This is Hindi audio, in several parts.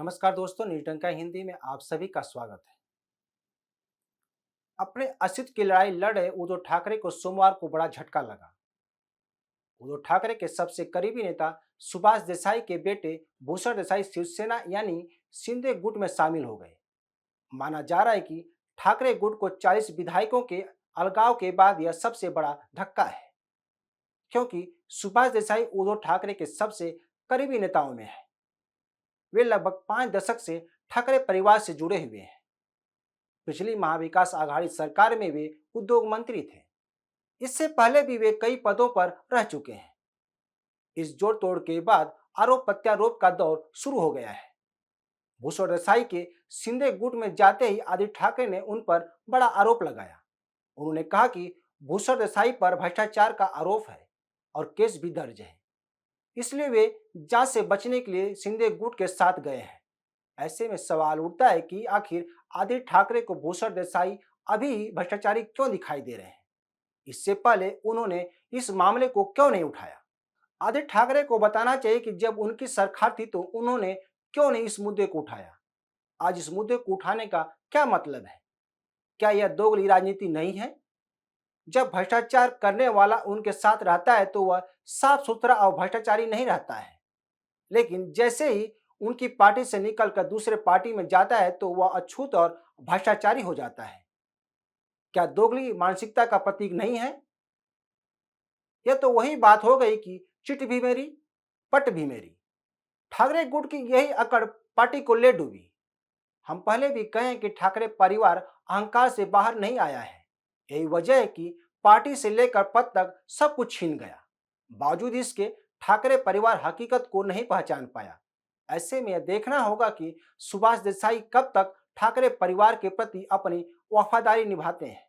नमस्कार दोस्तों, न्यूटन का हिंदी में आप सभी का स्वागत है। अपने अस्तित्व की लड़ाई लड़ रहे उद्धव ठाकरे को सोमवार को बड़ा झटका लगा। उद्धव ठाकरे के सबसे करीबी नेता सुभाष देसाई के बेटे भूषण देसाई शिवसेना यानी शिंदे गुट में शामिल हो गए। माना जा रहा है कि ठाकरे गुट को 40 विधायकों के अलगाव के बाद यह सबसे बड़ा धक्का है, क्योंकि सुभाष देसाई उद्धव ठाकरे के सबसे करीबी नेताओं में है। वे लगभग 5 दशक से ठाकरे परिवार से जुड़े हुए हैं। पिछली महाविकास आघाड़ी सरकार में वे उद्योग मंत्री थे। इससे पहले भी वे कई पदों पर रह चुके हैं। इस जोड़ तोड़ के बाद आरोप प्रत्यारोप का दौर शुरू हो गया है। भूषण देसाई के शिंदे गुट में जाते ही आदित्य ठाकरे ने उन पर बड़ा आरोप लगाया। उन्होंने कहा कि भूषण देसाई पर भ्रष्टाचार का आरोप है और केस भी दर्ज है, इसलिए वे जांच से बचने के लिए शिंदे गुट के साथ गए हैं। ऐसे में सवाल उठता है कि आखिर आदित्य ठाकरे को भूषण देसाई अभी भ्रष्टाचारी क्यों दिखाई दे रहे हैं? इससे पहले उन्होंने इस मामले को क्यों नहीं उठाया? आदित्य ठाकरे को बताना चाहिए कि जब उनकी सरकार थी तो उन्होंने क्यों नहीं इस मुद्दे को उठाया। आज इस मुद्दे को उठाने का क्या मतलब है? क्या यह दोगली राजनीति नहीं है? जब भ्रष्टाचार करने वाला उनके साथ रहता है तो वह साफ सुथरा और भ्रष्टाचारी नहीं रहता है, लेकिन जैसे ही उनकी पार्टी से निकलकर दूसरे पार्टी में जाता है तो वह अछूत और भ्रष्टाचारी हो जाता है। क्या दोगली मानसिकता का प्रतीक नहीं है? यह तो वही बात हो गई कि चिट भी मेरी, पट भी मेरी। ठाकरे गुट की यही अकड़ पार्टी को ले डूबी। हम पहले भी कहें कि ठाकरे परिवार अहंकार से बाहर नहीं आया है। यही वजह है कि पार्टी से लेकर पद तक सब कुछ छीन गया। बावजूद इसके ठाकरे परिवार हकीकत को नहीं पहचान पाया। ऐसे में यह देखना होगा कि सुभाष देसाई कब तक ठाकरे परिवार के प्रति अपनी वफादारी निभाते हैं,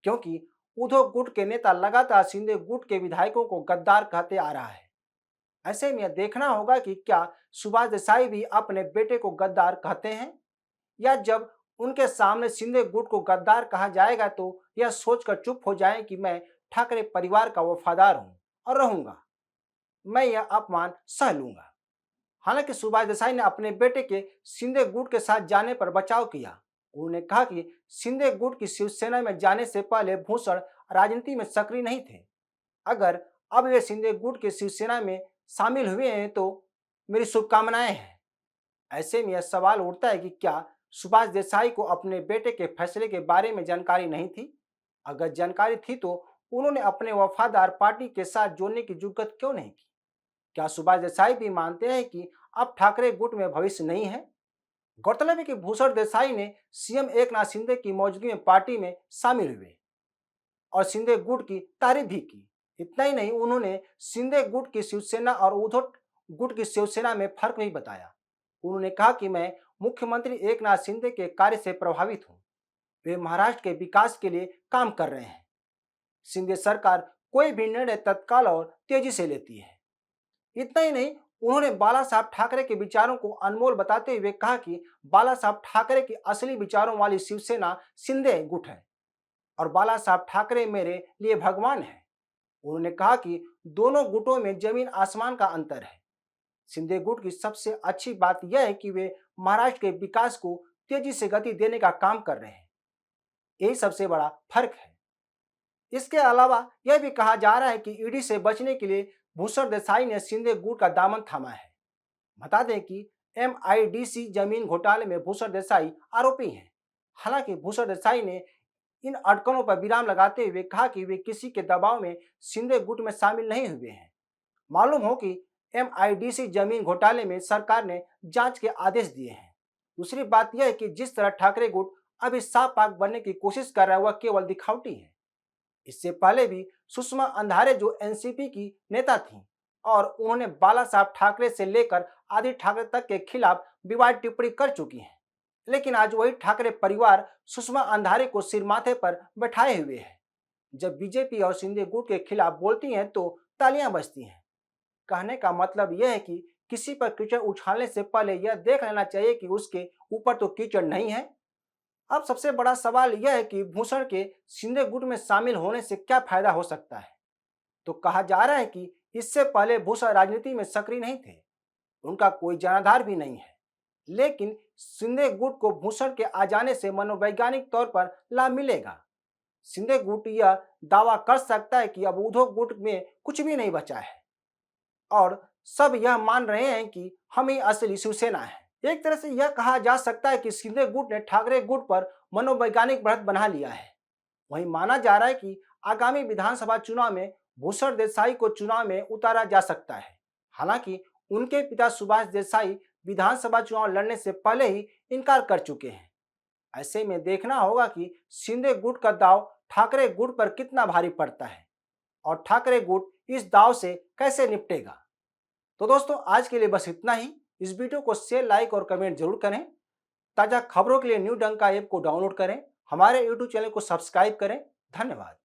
क्योंकि उद्धव गुट के नेता लगातार शिंदे गुट के विधायकों को गद्दार कहते आ रहा है। ऐसे में यह देखना होगा कि क्या सुभाष देसाई भी अपने बेटे को गद्दार कहते हैं, या जब उनके सामने शिंदे गुट को गद्दार कहा जाएगा तो यह सोचकर चुप हो जाएं कि मैं ठाकरे परिवार का वफादार हूं और रहूंगा, मैं यह अपमान सह लूंगा। हालांकि सुभाष देसाई ने अपने बेटे के शिंदे गुट के साथ जाने पर बचाव किया। उन्होंने कहा कि शिंदे गुट की शिवसेना में जाने से पहले भूषण राजनीति में सक्रिय नहीं थे। अगर अब वे शिंदे गुट के शिवसेना में शामिल हुए हैं तो मेरी शुभकामनाएं हैं। ऐसे में यह सवाल उठता है कि क्या सुभाष देसाई को अपने बेटे के फैसले के बारे में जानकारी नहीं थी? अगर जानकारी थी तो उन्होंने अपने वफादार पार्टी के साथ जोड़ने की जुगत क्यों नहीं की? क्या सुभाष देसाई भी मानते हैं कि अब ठाकरे गुट में भविष्य नहीं है? गौरतलब है कि भूषण देसाई ने सीएम एकनाथ शिंदे की मौजूदगी में पार्टी में शामिल हुए और शिंदे गुट की तारीफ भी की। इतना ही नहीं, उन्होंने शिंदे गुट की शिवसेना और उद्धव गुट की शिवसेना में फर्क भी बताया। उन्होंने कहा कि मैं मुख्यमंत्री एकनाथ शिंदे के कार्य से प्रभावित हूं। वे महाराष्ट्र के विकास के लिए काम कर रहे हैं। शिंदे सरकार कोई भी निर्णय तत्काल और तेजी से लेती है। इतना ही नहीं, उन्होंने बाला साहब ठाकरे के विचारों को अनमोल बताते हुए कहा कि बाला साहब ठाकरे के असली विचारों वाली शिवसेना शिंदे गुट है और बाला साहब ठाकरे मेरे लिए भगवान है। उन्होंने कहा कि दोनों गुटों में जमीन आसमान का अंतर है। शिंदे गुट की सबसे अच्छी बात यह है कि वे महाराष्ट्र के विकास को तेजी से गति देने का काम कर रहे हैं। यही सबसे बड़ा फर्क है। इसके अलावा यह भी कहा जा रहा है कि ईडी से बचने के लिए भूषण देसाई ने शिंदे गुट का दामन थामा है। बता दें कि एमआईडीसी जमीन घोटाले में भूषण देसाई आरोपी हैं। हालांकि भूषण देसाई ने इन अटकलों पर विराम लगाते हुए कहा कि वे किसी के दबाव में शिंदे गुट में शामिल नहीं हुए हैं। मालूम हो कि एमआईडीसी जमीन घोटाले में सरकार ने जांच के आदेश दिए हैं। दूसरी बात यह है कि जिस तरह ठाकरे गुट अभी साफ पाक बनने की कोशिश कर रहा है वह केवल दिखावटी है। इससे पहले भी सुषमा अंधारे जो एनसीपी की नेता थीं और उन्होंने बाला साहब ठाकरे से लेकर आदित्य ठाकरे तक के खिलाफ विवाद टिप्पणी कर चुकी हैं। लेकिन आज वही ठाकरे परिवार सुषमा अंधारे को सिर माथे पर बैठाए हुए है। जब बीजेपी और शिंदे गुट के खिलाफ बोलती हैं तो तालियां बजती हैं। कहने का मतलब यह है कि किसी पर कीचड़ उछालने से पहले यह देख लेना चाहिए कि उसके ऊपर तो कीचड़ नहीं है। अब सबसे बड़ा सवाल यह है कि भूषण के शिंदे गुट में शामिल होने से क्या फायदा हो सकता है। तो कहा जा रहा है कि इससे पहले भूषण राजनीति में सक्रिय नहीं थे, उनका कोई जनाधार भी नहीं है। लेकिन शिंदे गुट को भूषण के आ जाने से मनोवैज्ञानिक तौर पर लाभ मिलेगा। शिंदे गुट यह दावा कर सकता है कि अब उद्धव गुट में कुछ भी नहीं बचा है और सब यह मान रहे हैं कि हम ही असली शिवसेना है। एक तरह से यह कहा जा सकता है कि शिंदे गुट ने ठाकरे गुट पर मनोवैज्ञानिक बढ़त बना लिया है। वहीं माना जा रहा है कि आगामी विधानसभा चुनाव में भूषण देसाई को चुनाव में उतारा जा सकता है। हालांकि उनके पिता सुभाष देसाई विधानसभा चुनाव लड़ने से पहले ही इनकार कर चुके हैं। ऐसे में देखना होगा कि शिंदे गुट का दाव ठाकरे गुट पर कितना भारी पड़ता है और ठाकरे गुट इस दाव से कैसे निपटेगा। तो दोस्तों, आज के लिए बस इतना ही। इस वीडियो को शेयर, लाइक और कमेंट जरूर करें। ताजा खबरों के लिए न्यू डंका ऐप को डाउनलोड करें, हमारे यूट्यूब चैनल को सब्सक्राइब करें। धन्यवाद।